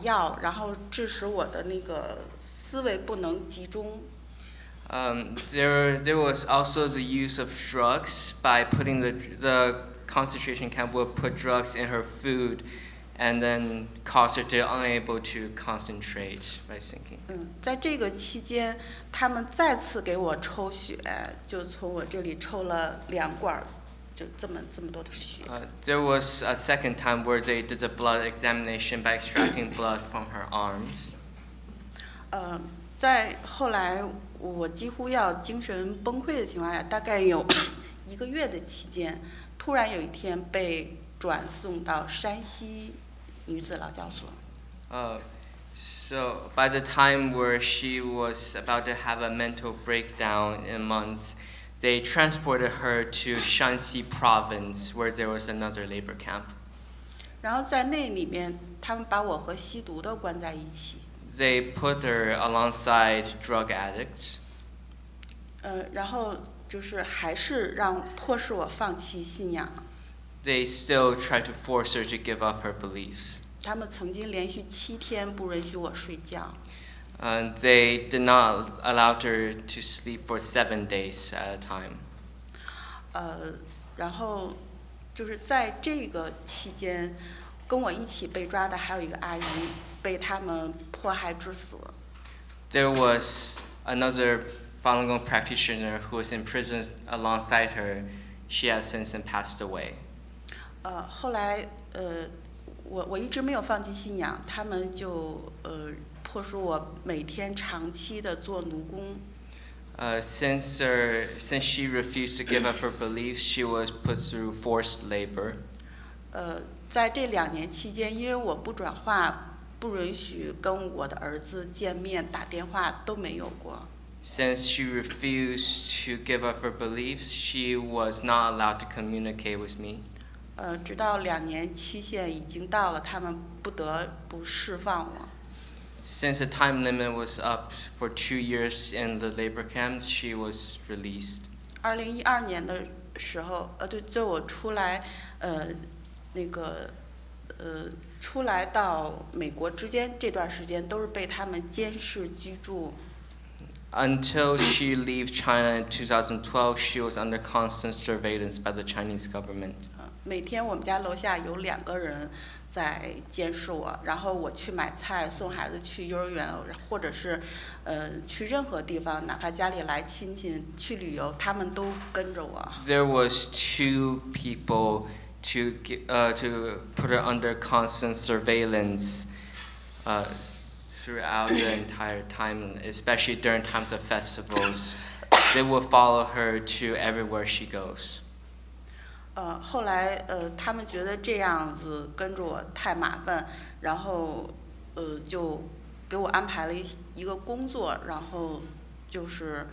药，然后致使我的那个思维不能集中。There was also the use of drugs by putting the concentration camp would put drugs in her food, and then cause her to unable to concentrate by thinking. 在这个期间，他们再次给我抽血，就从我这里抽了2罐。就这么多的血。There was a second time where they did a blood examination by extracting blood from her arms. 在后来我几乎要精神崩溃的情况下，大概有1个月的期间，突然有一天被转送到山西女子劳教所。So by the time where she was about to have a mental breakdown in months, they transported her to Shanxi province, where there was another labor camp. 然后在那里面，他们把我和吸毒的关在一起。They put her alongside drug addicts. 然后就是还是迫使我放弃信仰。They still try to force her to give up her beliefs. 他们曾经连续7天不允许我睡觉。And they did not allow her to sleep for 7 days at a time. 然后就是在这个期间，跟我一起被抓的还有一个阿姨，被他们迫害致死。There was another Falun Gong practitioner who was in prison alongside her. She has since passed away. 后来我一直没有放弃信仰，他们就迫使我每天长期的做奴工。Since she refused to give up her beliefs, she was put through forced labor. 在这2年期间，因为我不转化，不允许跟我的儿子见面、打电话都没有过。Since she refused to give up her beliefs, she was not allowed to communicate with me. 直到2年期限已经到了，他们不得不释放我。Since the time limit was up for 2 years in the labor camps, she was released. 2012年的时候，对，就我出来，出来到美国之间这段时间都是被他们监视居住。Until she left China in 2012, she was under constant surveillance by the Chinese government. 每天我们家楼下有2个人在监视我，然后我去买菜、送孩子去幼儿园，或者是去任何地方，哪怕家里来亲戚、去旅游，他们都跟着我。There was 2 people to put her under constant surveillance throughout the entire time, especially during times of festivals. They will follow her to everywhere she goes. 后来他们觉得这样子跟着我太麻烦，然后就给我安排了一个工作，然后就是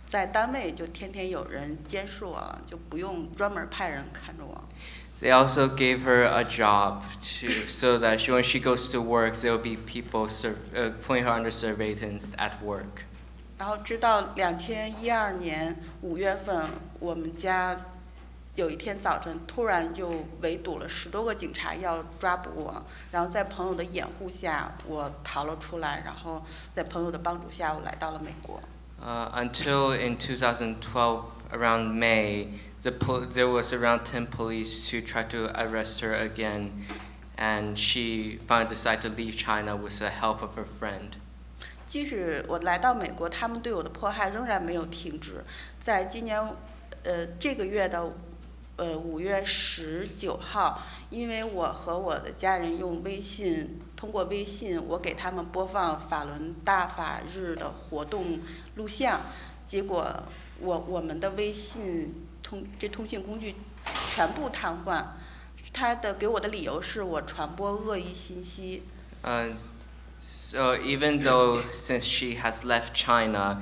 在单位就天天有人监视我了，就不用专门派人看着我。They also gave her a job so that when she goes to work, there will be people putting her under surveillance at work. 然后直到2012年5月份，我们家有一天早晨突然就围堵了10多个警察要抓捕我，然后在朋友的掩护下，我逃了出来，然后在朋友的帮助下，我来到了美国。Until in 2012, around May, there was around 10 police to try to arrest her again, and she finally decided to leave China with the help of her friend. 即使我来到美国，他们对我的迫害仍然没有停止。在今年这个月的5月19号，因为我和我的家人通过微信，我给他们播放法轮大法日的活动录像，结果我们的微信通讯工具全部瘫痪。他给我的理由是我传播恶意信息。So even though since she has left China,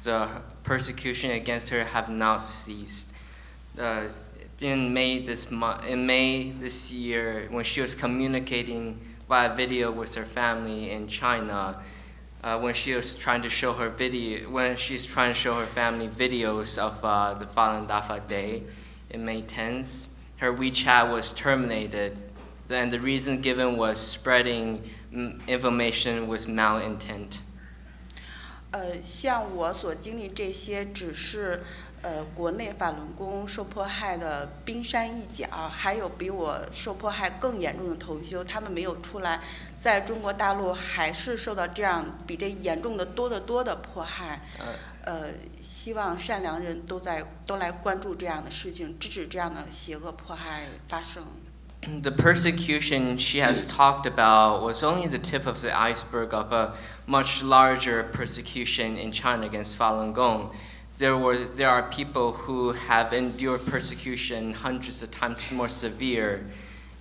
the persecution against her have not ceased. In May this year, when she was communicating via video with her family in China, when she's trying to show her family videos of the Falun Dafa Day in May 10th, her WeChat was terminated, and the reason given was spreading information with malintent. 像我所经历这些，只是国内法轮功受迫害的冰山一角，还有比我受迫害更严重的同修，他们没有出来，在中国大陆还是受到这样比这严重的多得多的迫害。希望善良人都来关注这样的事情，制止这样的邪恶迫害发生。The persecution she has talked about was only the tip of the iceberg of a much larger persecution in China against Falun Gong. There are people who have endured persecution hundreds of times more severe,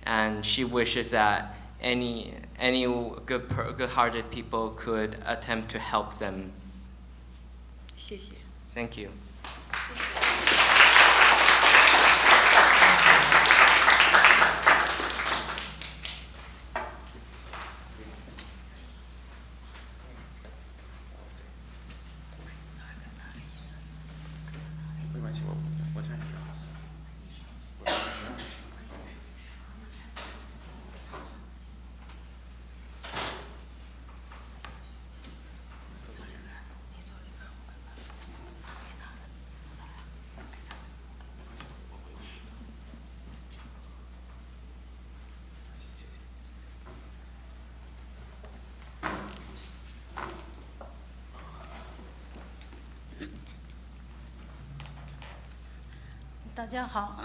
and she wishes that any good-hearted people could attempt to help them. 谢谢。Thank you.大家好。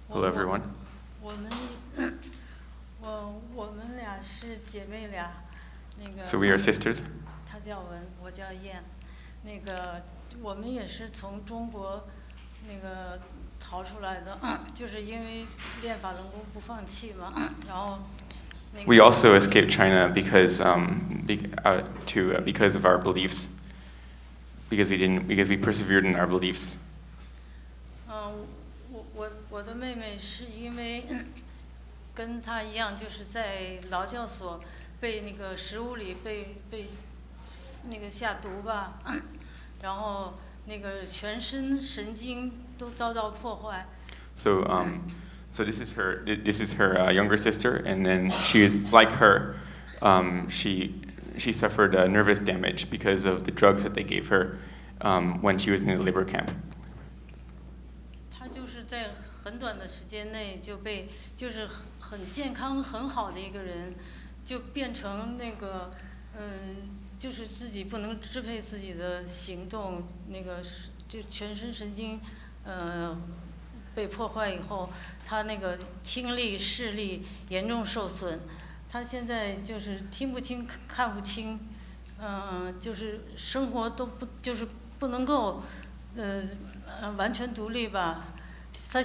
Hello, everyone. 我们俩是姐妹俩，那个。So we are sisters. 她叫文，我叫燕。那个我们也是从中国那个逃出来的，就是因为练法轮功不放弃嘛，然后。We also escaped China because of our beliefs, because we persevered in our beliefs. 我的妹妹是因为跟她一样，就是在劳教所被那个食物里被那个下毒吧，然后那个全身神经都遭到破坏。So this is her younger sister, and then she, like her, she suffered nervous damage because of the drugs that they gave her when she was in a labor camp. 她就是在很短的时间内就被，就是很健康很好的一个人，就变成那个就是自己不能支配自己的行动，那个就全身神经被破坏以后，他那个听力、视力严重受损，他现在就是听不清、看不清，就是生活都不就是不能够，完全独立吧。他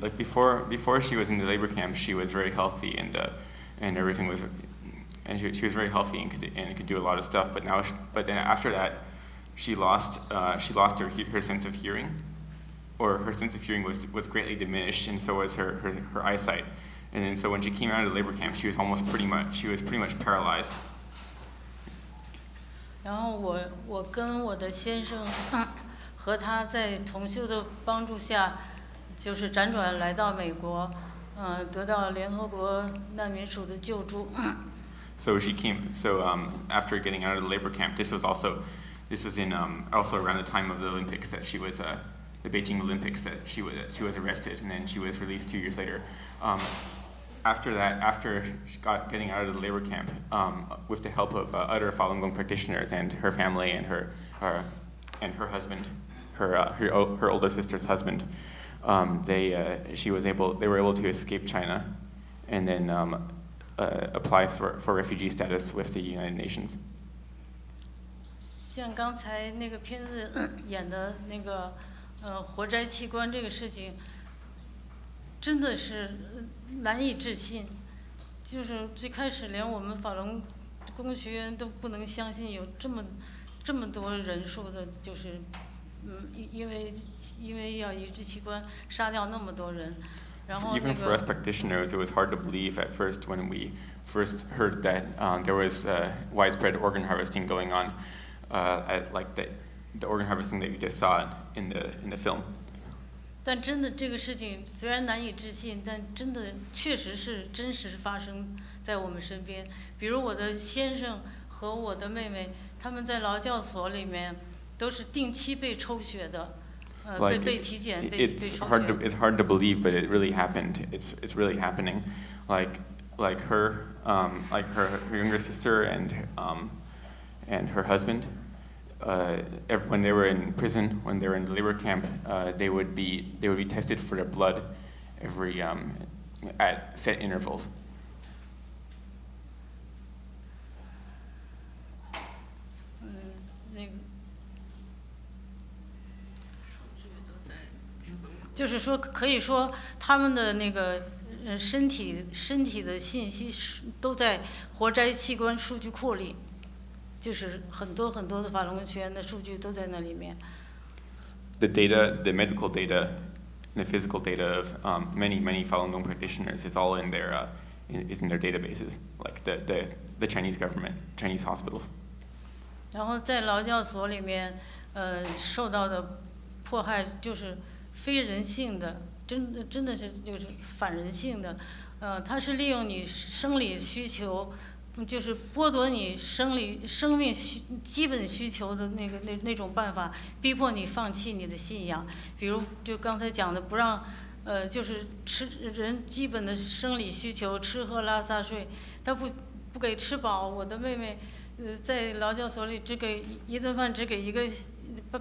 like before she was in the labor camp, she was very healthy and everything was, and she was very healthy and could do a lot of stuff. But then after that, she lost her sense of hearing, or her sense of hearing was greatly diminished, and so was her eyesight. And then so when she came out of the labor camp, she was pretty much paralyzed. 然后我跟我的先生和他在同修的帮助下，就是辗转来到美国，得到联合国难民署的救助。So after getting out of the labor camp, this was also around the time of the Olympics that she was the Beijing Olympics that she was arrested, and then she was released 2 years later. After getting out of the labor camp, with the help of other Falun Gong practitioners and her family and her husband, her older sister's husband, they were able to escape China, and then apply for refugee status with the United Nations. 像刚才那个片子演的那个活摘器官这个事情，真的是难以置信。就是最开始连我们法轮功学员都不能相信有这么多人数的，就是因为要移植器官杀掉那么多人。Even for us practitioners, it was hard to believe at first when we first heard that there was widespread organ harvesting going on, like the organ harvesting that you just saw in the film. 但真的这个事情虽然难以置信，但真的确实是真实发生在我们身边。比如我的先生和我的妹妹，他们在劳教所里面都是定期被抽血的。被体检，被抽血。It's hard to believe, but it really happened. It's really happening. Like her younger sister and her husband. When they were in prison, when they were in the labor camp, they would be tested for their blood every at set intervals. 就是说，可以说他们的那个身体的信息都在活摘器官数据库里，就是很多的法轮功学员的数据都在那里面。The data, the medical data, the physical data of many Falun Gong practitioners is all in their databases, like the Chinese government, Chinese hospitals. 然后在劳教所里面，受到的迫害就是非人性的，真的是就是反人性的，它是利用你生理需求，就是剥夺你生命基本需求的那种办法，逼迫你放弃你的信仰。比如就刚才讲的，不让就是人基本的生理需求，吃喝拉撒睡，他不给吃饱。我的妹妹在劳教所里只给一顿饭，只给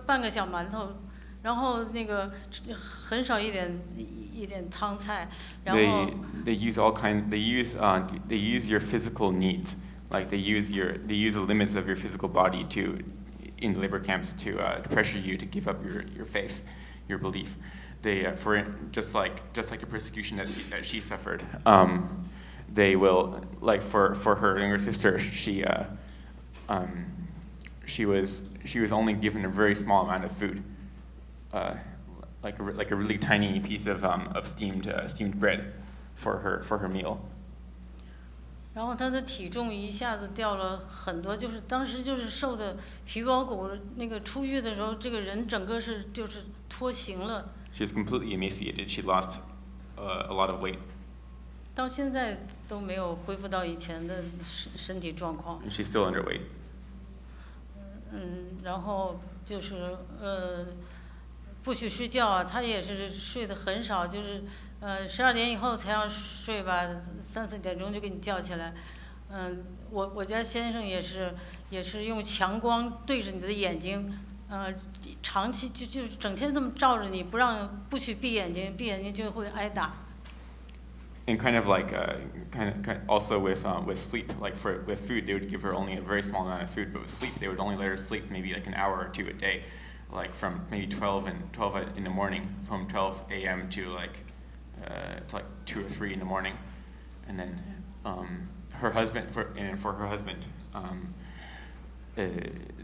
半个小馒头。然后那个很少一点汤菜，然后 they use all kind they use your physical needs, like they use the limits of your physical body in the labor camps to pressure you to give up your faith, your belief. They for just like the persecution that she suffered. They will, like for her younger sister, she was only given a very small amount of food. Like a really tiny piece of steamed bread for her meal. 然后她的体重一下子掉了很多，就是当时就是瘦的皮包骨，那个出狱的时候，这个人整个就是脱形了。She was completely emaciated. She lost a lot of weight. 到现在都没有恢复到以前的身体状况。And she's still underweight. 然后就是不许睡觉啊，他也是睡得很少，就是12点以后才让睡吧，3、4点钟就给你叫起来。我家先生也是用强光对着你的眼睛，长期就整天这么照着你，不许闭眼睛，闭眼睛就会挨打。And kind of like kind of also with sleep, like with food, they would give her only a very small amount of food, but with sleep, they would only let her sleep maybe like an hour or two a day, like from maybe 12 in the morning, from 12 a.m. to like 2 or 3 in the morning, and then for her husband,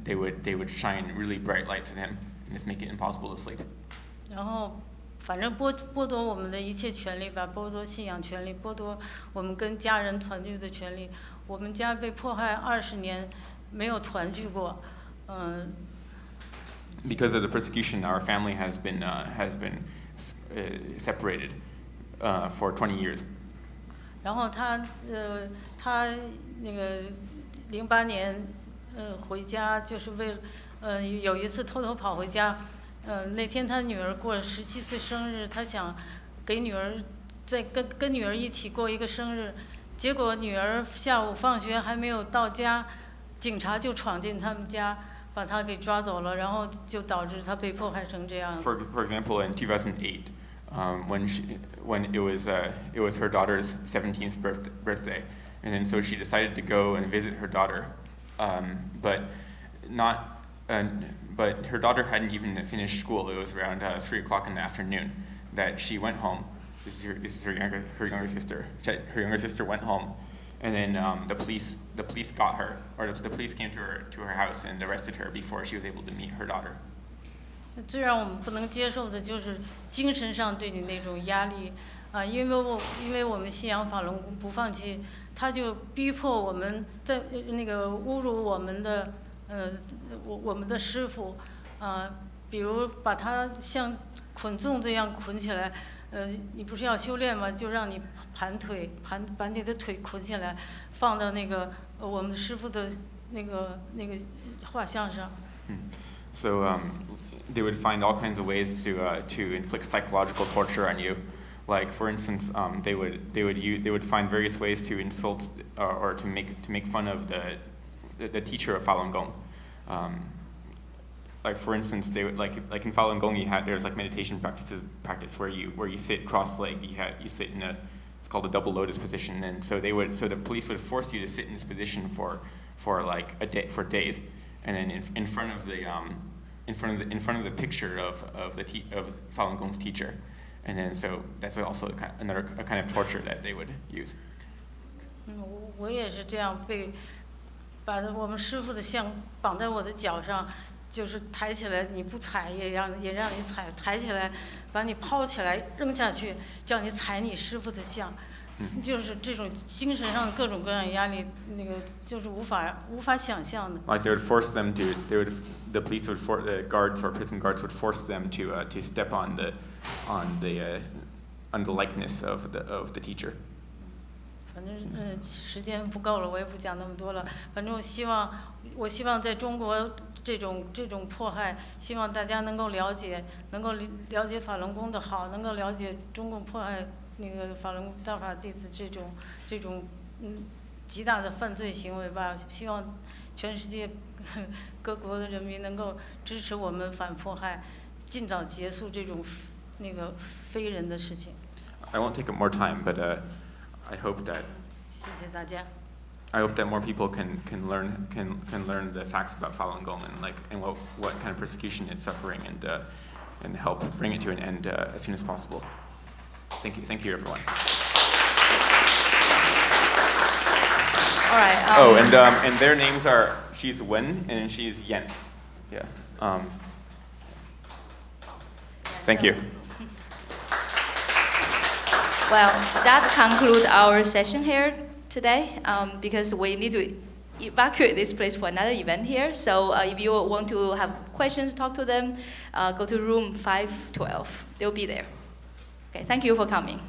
they would shine really bright lights at him and just make it impossible to sleep. 然后。反正剥夺我们的一切权利吧，剥夺信仰权利，剥夺我们跟家人团聚的权利。我们家被迫害20年，没有团聚过，Because of the persecution, our family has been separated for 20 years. 然后他那个08年回家，就是为了有一次偷偷跑回家。那天他女儿过了17岁生日，他想给女儿再跟女儿一起过一个生日，结果女儿下午放学还没有到家，警察就闯进他们家，把他给抓走了，然后就导致他被迫害成这样子。For example, in 2008, when it was her daughter's 17th birthday, and then so she decided to go and visit her daughter, but her daughter hadn't even finished school. It was around 3 o'clock in the afternoon that she went home. This is her younger sister. Her younger sister went home, and then the police got her, or the police came to her house and arrested her before she was able to meet her daughter. 最让我们不能接受的就是精神上对你那种压力啊，因为我们信仰法轮功不放弃，他就逼迫我们在那个侮辱我们的。我们的师傅，比如把他像捆粽这样捆起来，你不是要修炼吗？就让你盘腿，把你的腿捆起来，放到那个我们师傅的那个画像上。So they would find all kinds of ways to inflict psychological torture on you. Like for instance, they would find various ways to insult or to make fun of the teacher of Falun Gong. Like for instance, they would like in Falun Gong there's like meditation practice where you sit cross-legged. You sit in it's called a double lotus position, and so the police would force you to sit in this position for like a day, for days, and then in front of the picture of Falun Gong's teacher, and then so that's also a kind of torture that they would use. 我也是这样被。把我们师傅的像绑在我的脚上，就是抬起来，你不踩也让你踩，抬起来，把你抛起来扔下去，叫你踩你师傅的像，就是这种精神上各种各样压力，那个就是无法想象的。Like they would force them the police would the guards or prison guards would force them to step on the likeness of the teacher. 反正时间不够了，我也不讲那么多了。反正我希望在中国这种迫害，希望大家能够了解法轮功的好，能够了解中共迫害那个法轮大法弟子这种极大的犯罪行为吧。希望全世界各国的人民能够支持我们反迫害，尽早结束这种那个非人的事情。I won't take up more time, but I hope that. 谢谢大家。I hope that more people can learn the facts about Falun Gong and what kind of persecution it's suffering and help bring it to an end as soon as possible. Thank you everyone. All right. And their names are she's Wen and she's Yen. Yeah. Thank you. Well, that concludes our session here today because we need to evacuate this place for another event here. So if you want to have questions, talk to them, go to room 512. They'll be there. Okay, thank you for coming.